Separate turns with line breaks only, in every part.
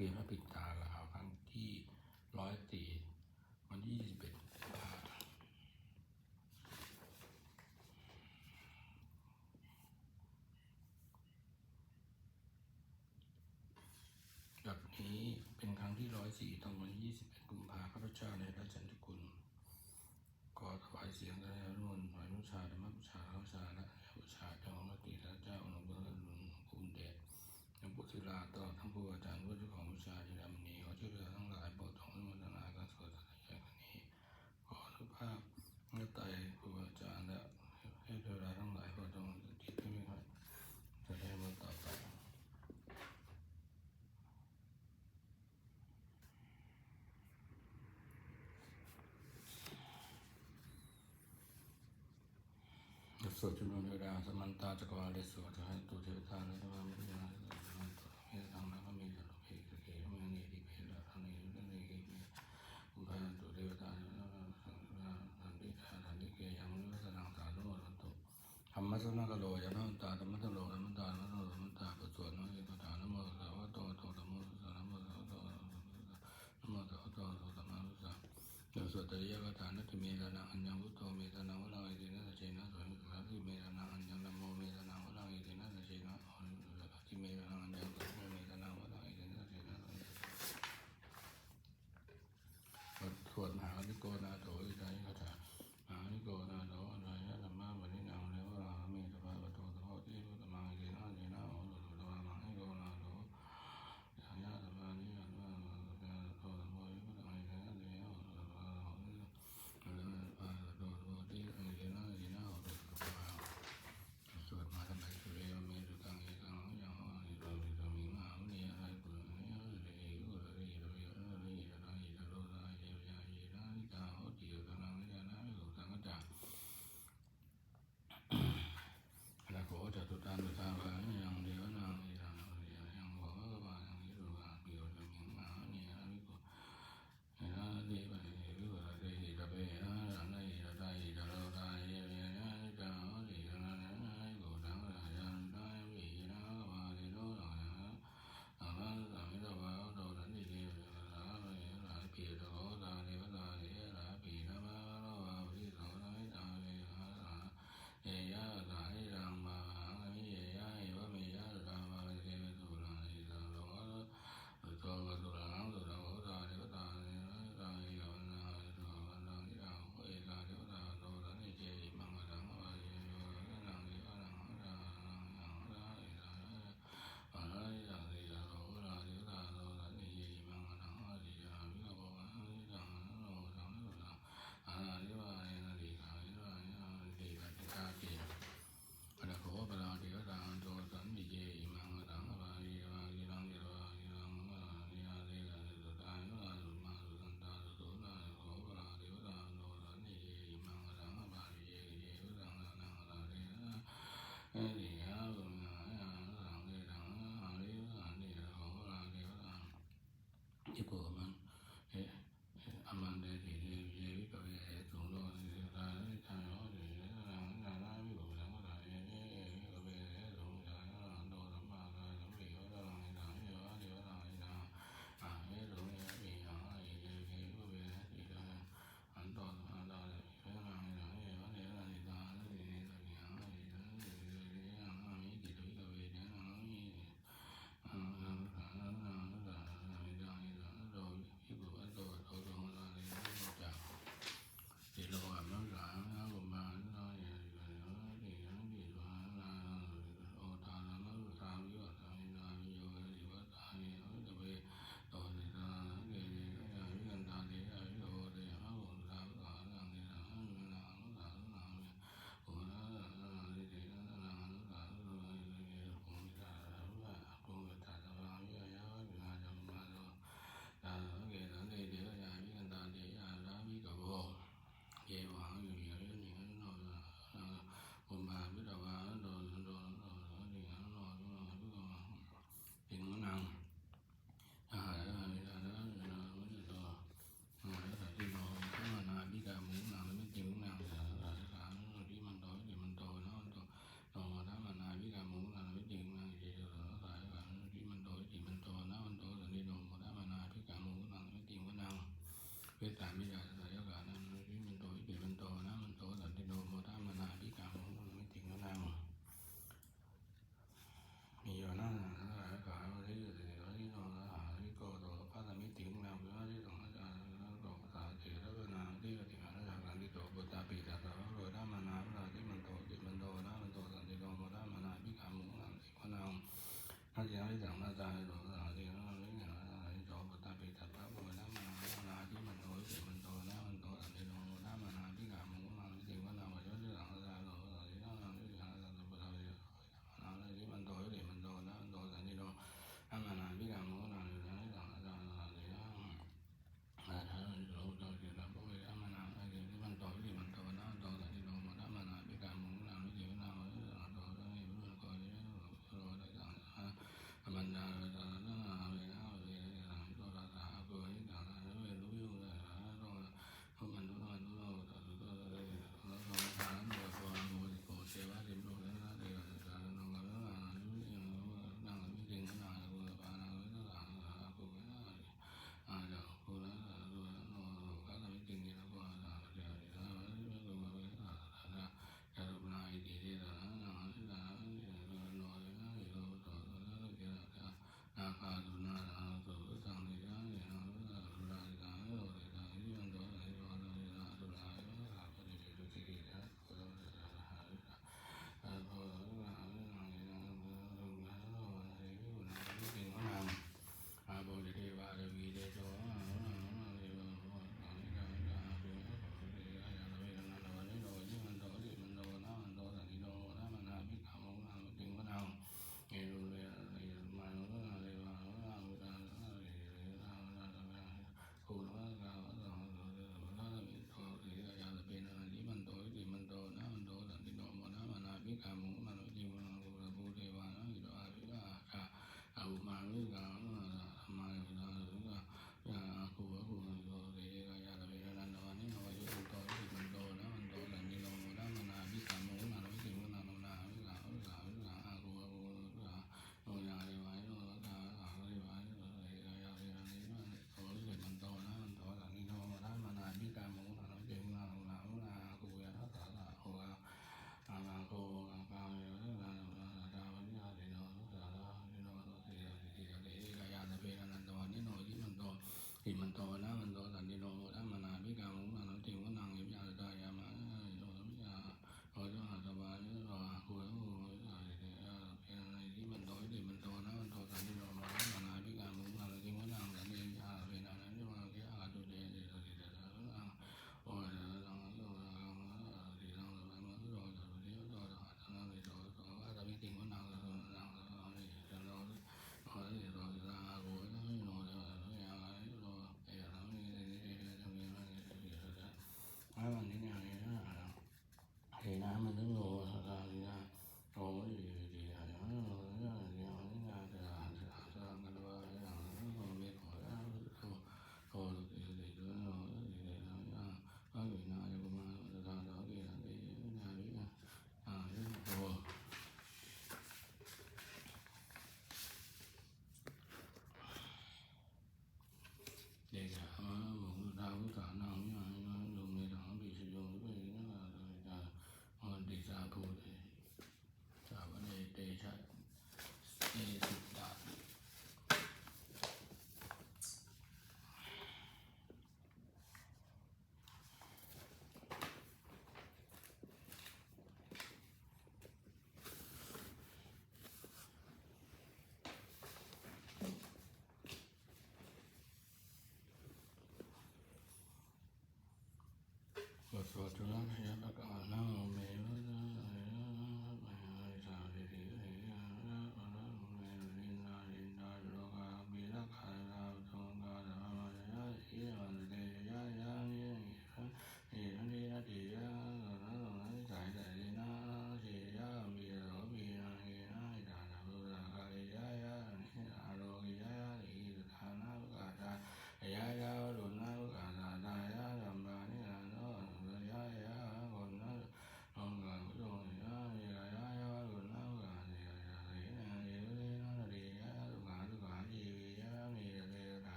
เพียรพระปิตาลาวครั้งที่104วันที่21แบบนี้เป็นครั้งที่104ตอนวันที่21กุมภาพันธ์ข้าพเจ้าในราชจันทกุลขอถวายเสียงและอนุโมทนานุชาธรรมบูชาข้าวสารและบูชาเจ้าพระติสเจ้าองค์พระหลวงปู่เดชหลวงปู่ศิลาตลอดทั้งครูอาจารย์ผู้เจ้าของบูชาจิรามณีขอช่วยเหลือทั้งหลายโปรดทรงอนุโมทนาการสวดสัตย์ใหญ่ครั้งนี้ขออนุภาพเมื่อไตรครูอาจารย์และให้เทวดาทั้งหลายโปรดทรงจิตที่ไม่ค่อยจะได้มาต่อไปสวดจุลเทวดาสมันตาจักรวาลสวดจะให้ตัวเทวดาและเทวดาไม่ได้ให้ทางนั้นก็มีแต่เพศเกศไม่มีดีเพศละทางนี้เรื่องนี้อุปาตัวเทวดาทันติเกยังนิวัฒนังสาธุโมตุธรรมะสนากโลยนะตาธรรมะโลธรรมตาธรรมะโลธรรมตาประสวดนะยิโตฐานโมสาวะโตธรรมโมสานโมสาวะโตนโมสาวะโตธรรมะสาสวดตริยกถานัตถิเมตานังอัญญังพุทโธเมตานังวะลังอิตินะเจนะสวดสัตถิเมตานังอัญญังธัมโมเมตานังวะลังอิตินะเจนะสัตถิเมตานังอัญญังธัมโมเมตานังวะลังอิตินะเจนะสวดมหานิโกนาโถอิทายิคถามหานิโกนาโถอันไรยะธรรมะปณินังเลวะราเมตตาปะโตตโหติพุทธมังอิตินะเจนะโอโตตวะมังนิโกนาโถยะยะธรรมานิยันวะโตธรรมโมพุทธังอิตินะเจนะโอโตตวะโตโตโตติอิตินะเจนะโอโต ဝိတ္တမိယာသယောဂာနံဝိမန္တောဣတိမန္တောနာမန္တောသတိတောမောဒမနာပိကံမောမိတိငနံမိယောနာကာဝရိယသေဝရိနောသာဟိကောတောဖသမိတိငနံဝိဝရိတောသာတောပသာသေရဝနာတိဝတိငါရဂန္တိတောပုတ္တပိတသောရောဓမနာပရာတိမန္တောဣမန္တောနာမန္တောသတိတောမောဒမနာပိကံမောမိတိငနံအဇာရိတံနာဇာရောသာတိနောလိငါသာဟိတောပုတ္တပိတသောဘောဓမနာနာတိမန္တောဣမန္တောနာ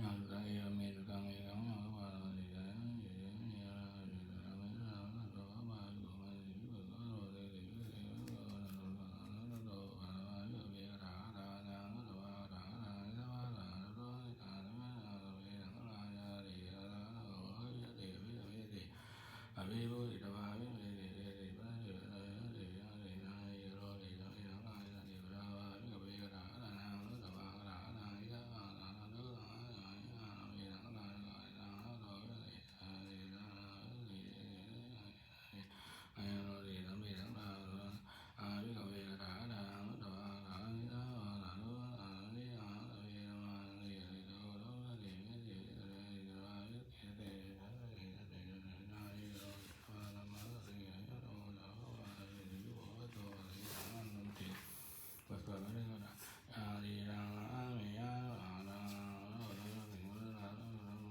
ญาสุตังเอเมสุตังเอกังยังวะโรติยังอภิโรติตวาวิเวติเตติปัสสิวะเตติยังเตนะเยโรติยังเยนะกายะติวะวะวิกเวกะระนังตวะกะระนังอิยะอะระนังตุสังอะยังอะเวนังกายะกายะโตวิเตอะเยนะอะยังโรติสัมมิสังฆาอะวิกเวกะระนังตวะกะระอิยะอะระนังตุสังอะยังอะเวนะมะเยติโตโรติมิติเตติวะวิเตเตปัสสาวะเรื่องอาลีรังอาเมียอาลังเราถึงเรา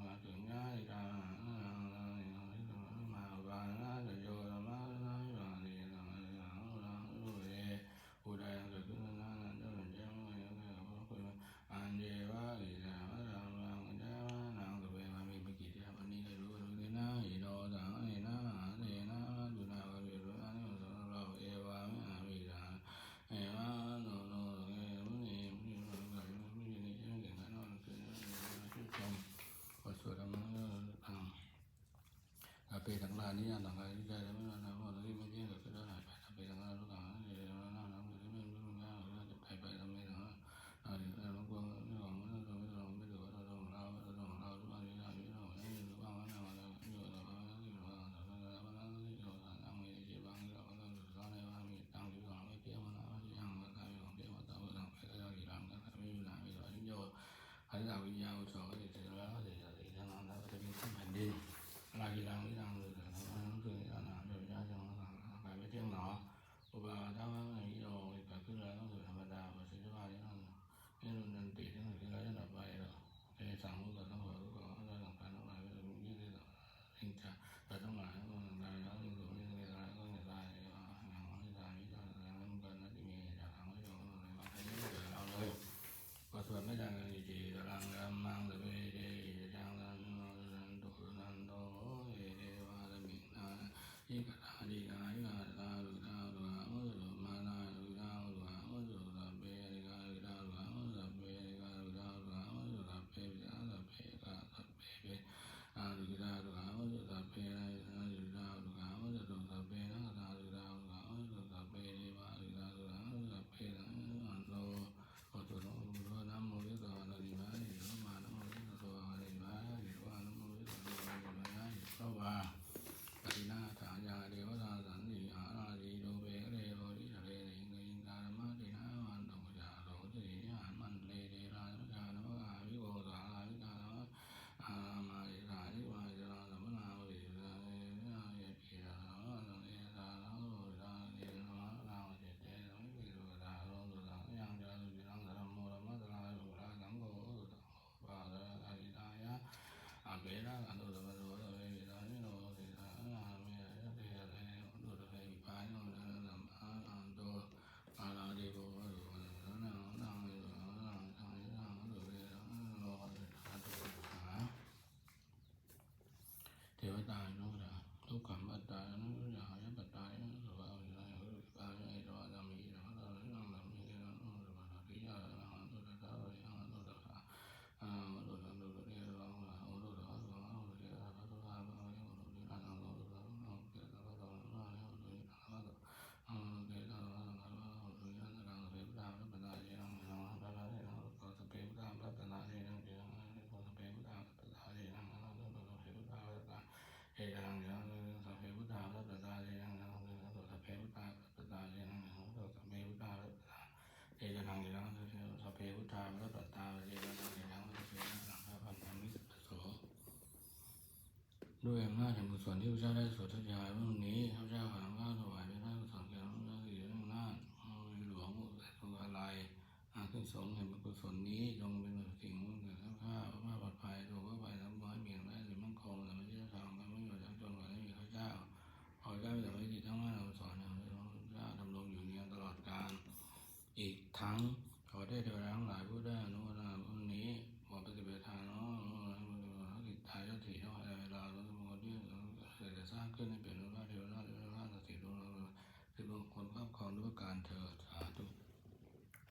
มาถึงง่ายรังมาบางจะโยนมาอาลีรังเราอุเรอุดายจะขึ้นนั่นจะเป็นเจ้าอันเดียวว่าลีรังเราจะนางตัวเองมามีปกิจวันนี้ได้รู้ดีนะอีโนตังอีนะเดนะดูนาก็รู้อันนี้เราเอวามิอามีรังเอวาโนโนเอมุนีมุนีมุนีมุนีนี่ยังเก่งนะเราคือชื่อชมวัดสวดมนต์ทางอาเปทั้งหลายนี่ต่างกันที่ใจแล้วไม่นานพอที่ไม่เที่ยงก็คือได้หายไปอาเปทั้งหลายรู้ต่างกันเลยแล้วนั่งนั่งที่ไม่รู้งานหรือจะไปไปทำไม่ได้อะไรเราก็ไม่หวังไม่เราไม่เราไม่ดูเราเราเราเราเราทุกอันนี้เราไม่เราไม่รู้ว่าเราเราอยู่เราเราอยู่เราเราเราเราเราไม่ได้บางเราเราเราในว่ามีต่างอยู่เราไม่เกี่ยวมันเราอย่างเราใครของเกี่ยวเราเราไปก็เราอยู่เราไม่อยู่เราไม่อยู่เราโยให้เราวิญญาณสอนก็จะแล้วจะจะนั่งเราจะมีที่แผ่นดินเราอยู่เราไม่เราเลยเราคือเราเดี๋ยวจะจะเราไปไม่เที่ยงหนออุบาทว่าอย่างนี้เราเกิดขึ้นแล้วต้องถือธรรมดาภาษีว่าอย่างนั้นนี่เราเดินตีที่เราคือเราจะดับไปเราในสังมุตต้องหัวก็เราต้องการต้องหลายเรายิ่งที่เรายิ่งจะเราต้องหลายก็หลายแล้วยิ่งสูงยิ่งหลายก็หลายอย่างน้อยหลายก็หลายมันกันนะที่มีจากทางไม่ยอมอะไรมาให้ไม่เกิดเราเลยก็ส่วนไม่ดังกันจริงๆรังรังมังจะไปเดี๋ยวจังรันรันโตรันโตเอเดวาลมินาอิกาดีกาอิกาตาลุตาลุอามุสุมานาลุตาลุอามุสุสัพเพริกาลุตาลุอามุสัพเพริกาลุตาลุอามุสุสัพเพริกาสัพเพกาสัพเพอาลุตาลุอามุสุสัพเพนะลุตาลุอามุสุสัพเพนะตาลุตาลุอามุสุสัพเพเดวาลุตาลุอามุสัพเพนะอันโตโอตุโนอุโรนะโมวิโตนะลิมานิโรมานะโมวิโตนะลิมานิโรนะโมวิโตนะลิมานิโรวาปฏินาถายาเดวตาสันติอาราดีโดเบกเรโรดิเรริงอิงกามะตินาวันตุจาโรติญามันเลเดรานุจานวะอาวิโกสาลาวิกาอามาอิสานิวาจาสัมมนาวิสาเนนะเยปิราสังเอตาโลตาเนนะนาเจเตนะวิปิโรตาโลตุสังยังจารุจิรังสรัมโมรัมมะตราสุราสังโฆตุสังปะระอริตายะอาเประกันตุสัพพะโสตะเววิตานิโนติสานาเมยะเตยะเตตุตะเววิปายโนนะสัมมาอันโตอาราติโกวะโสนะนะนะเมนะนะทังนะตุเวนะโลติสาตุหาเทวตาโนนะทุกขัมปัตตานุยะยะปัตตานะสุภาวินะหุปานะอิโตอะมินะนะนะนะมินะนะสุภาติยะนะตุตะตะเวนะตุตะตะอาตุตะตุตะเรนะนะตุตะตุตะตุเรนะตุตะตุตะเวนะตุตะนะตุตะนะเกตะตะนะนะตุตะนะตุเกตะนะนะตุยะนะนะเวปะนะปะนะเยนะนะปะนะเยนะก็สะเปปะนะปะนะเยนะเยนะก็สะเปปะนะปะนะเยนะนะก็สะเปปะนะปะนะเอตังยะสัพเพพุทธาสัพพะตาเยนะนะสัพเพพุทธาสัพพะตาเยนะนะสัพเพพุทธาสัพพะตาเอตังยะสัพเพพุทธาสัพพะตาเยนะนะเอตังสัพเพนะสังฆะพันธมิสัพพะโสด้วยอำนาจแห่งกุศลที่พระเจ้าได้สวดทยายวันนี้พระเจ้าขอข้าถวายเป็นพระกุศลแก่พระเจ้าที่อยู่ในอำนาจหลวงแต่ทุกอะไรขึ้นสงฆ์แห่งกุศลนี้จงเป็นสิ่งมุ่งแต่ข้าพระปลอดภัยถูกเข้าไปทั้งน้อยเมียงและสิมั่งคงแต่ไม่ใช่ทางการไม่อยู่จากจนกว่าจะมีพระเจ้าขอได้แต่ไม่ติดทั้งว่าเราสอนอย่างพระเจ้าดำรงอยู่เนียนตลอดกาลอีกทั้งขอได้เทวดาทั้งหลายผู้ได้อนุโมทนาบุญนี้ขอปฏิบัติทานน้อม ขึ้นในเปลี่ยนรู้ว่าเดี๋ยวรู้ว่าเดี๋ยวรู้ว่าสิรู้ว่าสิรู้คนครอบครองด้วยการเธอสาธุ